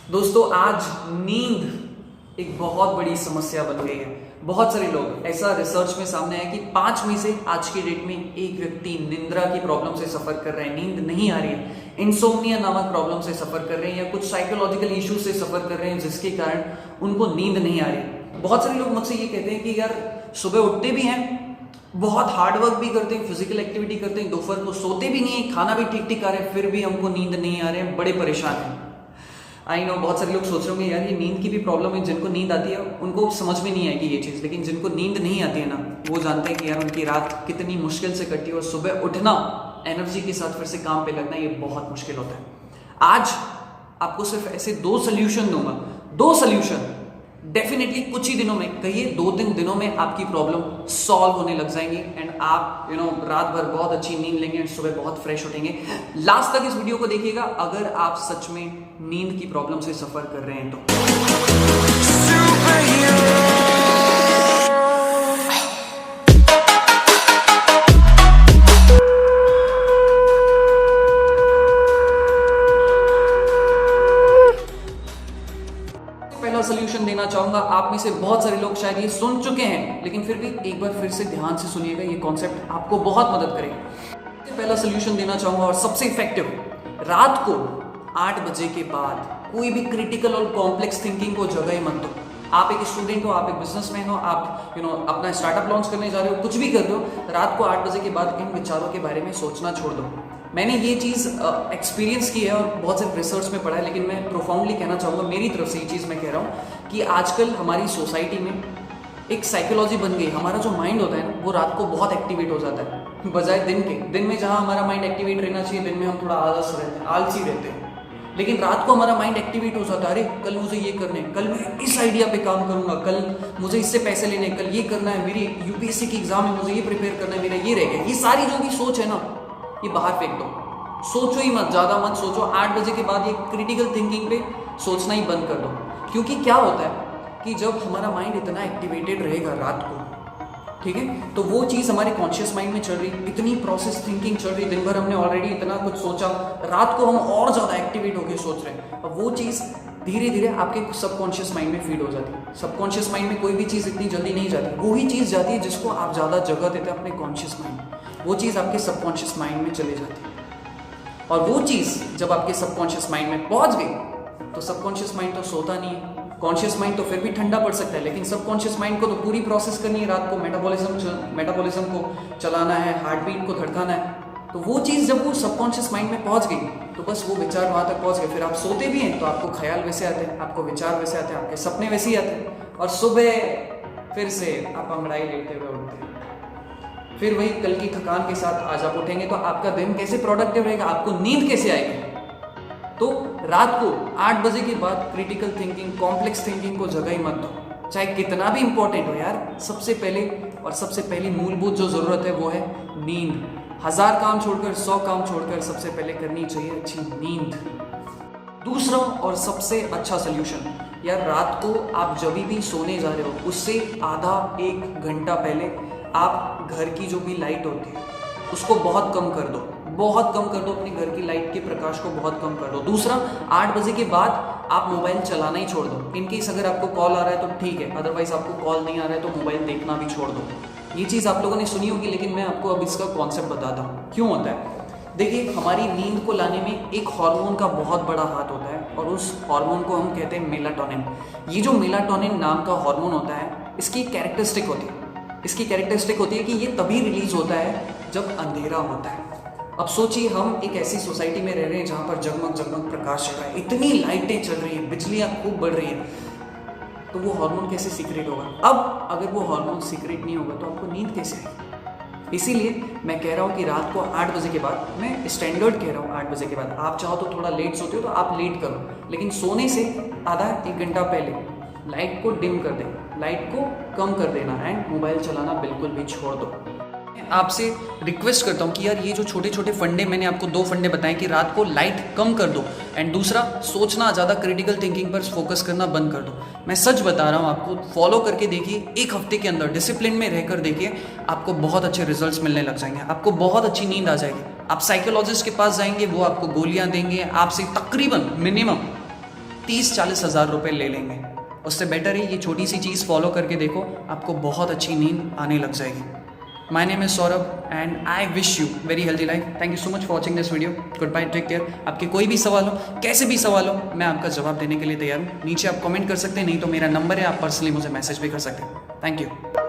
दोस्तों आज नींद एक बहुत बड़ी समस्या बन गई है। बहुत सारे लोग, ऐसा रिसर्च में सामने आया कि 5 में से आज की डेट में एक व्यक्ति निंद्रा की प्रॉब्लम से सफर कर रहे हैं, नींद नहीं आ रही है, इंसोम्निया नामक प्रॉब्लम से सफर कर रहे हैं या कुछ साइकोलॉजिकल इश्यू से सफर कर रहे हैं जिसके कारण उनको नींद नहीं आ रही। बहुत सारे लोग मुझसे ये कहते हैं कि यार सुबह उठते भी हैं, बहुत हार्ड वर्क भी करते हैं, फिजिकल एक्टिविटी करते हैं, दोपहर को सोते भी नहीं है, खाना भी ठीक ठीक खा रहे हैं, फिर भी हमको नींद नहीं आ रहे हैं, बड़े परेशान हैं। आई नो बहुत सारे लोग सोच रहे होंगे यार ये नींद की भी प्रॉब्लम है, जिनको नींद आती है उनको समझ में नहीं आएगी ये चीज़, लेकिन जिनको नींद नहीं आती है ना वो जानते हैं कि यार उनकी रात कितनी मुश्किल से कटी है और सुबह उठना, एनर्जी के साथ फिर से काम पे लगना ये बहुत मुश्किल होता है। आज आपको सिर्फ ऐसे 2 सोल्यूशन दूंगा, 2 सोल्यूशन डेफिनेटली कुछ ही दिनों में, कहिए 2-3 दिनों में आपकी प्रॉब्लम सॉल्व होने लग जाएंगी एंड आप रात भर बहुत अच्छी नींद लेंगे एंड सुबह बहुत फ्रेश उठेंगे। लास्ट तक इस वीडियो को देखिएगा अगर आप सच में नींद की प्रॉब्लम से सफर कर रहे हैं तो। पहला सोल्यूशन देना चाहूंगा, आप में से बहुत सारे लोग शायद ये सुन चुके हैं लेकिन फिर भी एक बार फिर से ध्यान से सुनिएगा, ये कॉन्सेप्ट आपको बहुत मदद करेगा। पहला सोल्यूशन देना चाहूंगा और सबसे इफेक्टिव, रात को 8 बजे के बाद कोई भी क्रिटिकल और कॉम्प्लेक्स थिंकिंग को जगह ही मत दो। आप एक स्टूडेंट हो, आप एक बिजनेसमैन हो, आप अपना स्टार्टअप लॉन्च करने जा रहे हो, कुछ भी कर रहे हो, रात को 8 बजे के बाद इन विचारों के बारे में सोचना छोड़ दो। मैंने ये चीज़ एक्सपीरियंस की है और बहुत सारे रिसर्च में पढ़ा है, लेकिन मैं प्रोफाउंडली कहना चाहूँगा, मेरी तरफ से ये चीज़ मैं कह रहा हूँ कि आजकल हमारी सोसाइटी में एक साइकोलॉजी बन गई, हमारा जो माइंड होता है ना वो रात को बहुत एक्टिवेट हो जाता है बजाय दिन के। दिन में जहाँ हमारा माइंड एक्टिवेट रहना चाहिए, दिन में हम थोड़ा आलसी रहते हैं, लेकिन रात को हमारा माइंड एक्टिवेट हो जाता है। अरे कल मुझे ये करना है, कल मैं इस आइडिया पे काम करूंगा, कल मुझे इससे पैसे लेने, कल ये करना है, मेरी यूपीएससी की एग्जाम है, मुझे ये प्रिपेयर करना है, मेरा ये रह गया। ये सारी जो भी सोच है ना ये बाहर फेंक दो, सोचो ही मत, ज़्यादा मत सोचो। 8 बजे के बाद ये क्रिटिकल थिंकिंग पे सोचना ही बंद कर दो, क्योंकि क्या होता है कि जब हमारा माइंड इतना एक्टिवेटेड रहेगा रात को, ठीक है, तो वो चीज़ हमारे कॉन्शियस माइंड में चल रही, इतनी प्रोसेस थिंकिंग चल रही, दिन भर हमने ऑलरेडी इतना कुछ सोचा, रात को हम और ज़्यादा एक्टिवेट होकर सोच रहे हैं। अब वो चीज़ धीरे धीरे आपके सबकॉन्शियस माइंड में फीड हो जाती है। सबकॉन्शियस माइंड में कोई भी चीज़ इतनी जल्दी नहीं जाती, वो ही चीज़ जाती है जिसको आप ज़्यादा जगह देते हैं अपने कॉन्शियस माइंड, वो चीज़ आपके सबकॉन्शियस माइंड में चली जाती है। और वो चीज़ जब आपके सबकॉन्शियस माइंड में पहुंच गई तो सबकॉन्शियस माइंड तो सोता नहीं है, कॉन्शियस माइंड तो फिर भी ठंडा पड़ सकता है, लेकिन सबकॉन्शियस माइंड को तो पूरी प्रोसेस करनी है रात को, मेटाबॉलिज्म को चलाना है, हार्ट बीट को धड़काना है। तो वो चीज़ जब वो सबकॉन्शियस माइंड में पहुंच गई तो बस वो विचार वहाँ तक पहुंच गए, फिर आप सोते भी हैं तो आपको ख्याल वैसे आते हैं, आपको विचार वैसे आते हैं, आपके सपने वैसे ही आते हैं, और सुबह फिर से आप अंगड़ाई लेते हुए उठते हैं, फिर वही कल की थकान के साथ आज आप उठेंगे तो आपका दिन कैसे प्रोडक्टिव रहेगा, आपको नींद कैसे आएगी। तो रात को 8 बजे के बाद क्रिटिकल थिंकिंग, कॉम्प्लेक्स थिंकिंग को जगह ही मत दो, चाहे कितना भी इंपॉर्टेंट हो यार। सबसे पहले और सबसे पहली मूलभूत जो जरूरत है वो है नींद। 1000 काम छोड़कर, 100 काम छोड़कर सबसे पहले करनी चाहिए अच्छी नींद। दूसरा और सबसे अच्छा सोल्यूशन, यार रात को आप जब भी सोने जा रहे हो उससे आधा 1 घंटा पहले आप घर की जो भी लाइट होती है उसको बहुत कम कर दो, बहुत कम कर दो, अपने घर की लाइट के प्रकाश को बहुत कम कर दो। दूसरा, 8 बजे के बाद आप मोबाइल चलाना ही छोड़ दो। इनकेस अगर आपको कॉल आ रहा है तो ठीक है, अदरवाइज आपको कॉल नहीं आ रहा है तो मोबाइल देखना भी छोड़ दो। ये चीज़ आप लोगों ने सुनी होगी, लेकिन मैं आपको अब इसका कॉन्सेप्ट बताता हूँ क्यों होता है। देखिए, हमारी नींद को लाने में एक हार्मोन का बहुत बड़ा हाथ होता है और उस हार्मोन को हम कहते हैं मेलाटोनिन। ये जो मेलाटोनिन नाम का हार्मोन होता है, इसकी कैरेक्टरिस्टिक होती है कि ये तभी रिलीज होता है जब अंधेरा होता है। अब सोचिए, हम एक ऐसी सोसाइटी में रह रहे हैं जहाँ पर जगमग जगमग प्रकाश चल रहा है, इतनी लाइटें चल रही है, बिजलियाँ खूब बढ़ रही है, तो वो हार्मोन कैसे सीक्रेट होगा। अब अगर वो हार्मोन सीक्रेट नहीं होगा तो आपको नींद कैसे आएगी। इसीलिए मैं कह रहा हूँ कि रात को 8 बजे के बाद, मैं स्टैंडर्ड कह रहा हूँ 8 बजे के बाद, आप चाहो तो थोड़ा लेट सोते हो तो आप लेट करो, लेकिन सोने से आधा 1 घंटा पहले लाइट को डिम कर दें, लाइट को कम कर देना एंड मोबाइल चलाना बिल्कुल भी छोड़ दो। आपसे रिक्वेस्ट करता हूँ कि यार ये जो छोटे छोटे फंडे, मैंने आपको 2 फंडे बताए कि रात को लाइट कम कर दो एंड दूसरा सोचना, ज़्यादा क्रिटिकल थिंकिंग पर फोकस करना बंद कर दो। मैं सच बता रहा हूँ, आपको फॉलो करके देखिए, 1 हफ्ते के अंदर डिसिप्लिन में रहकर देखिए, आपको बहुत अच्छे रिजल्ट्स मिलने लग जाएंगे, आपको बहुत अच्छी नींद आ जाएगी। आप साइकोलॉजिस्ट के पास जाएंगे, वो आपको गोलियाँ देंगे, आपसे तकरीबन मिनिमम 30-40 हज़ार रुपये ले लेंगे। उससे बेटर है ये छोटी सी चीज़ फॉलो करके देखो, आपको बहुत अच्छी नींद आने लग जाएगी। My name is Saurabh and I wish you very healthy life. Thank you so much for watching this video. Good bye, take care. आपके कोई भी सवाल हो, कैसे भी सवाल हो, मैं आपका जवाब देने के लिए तैयार हूँ। नीचे आप कमेंट कर सकते हैं, नहीं तो मेरा नंबर है, आप पर्सनली मुझे मैसेज भी कर सकते हैं। Thank you.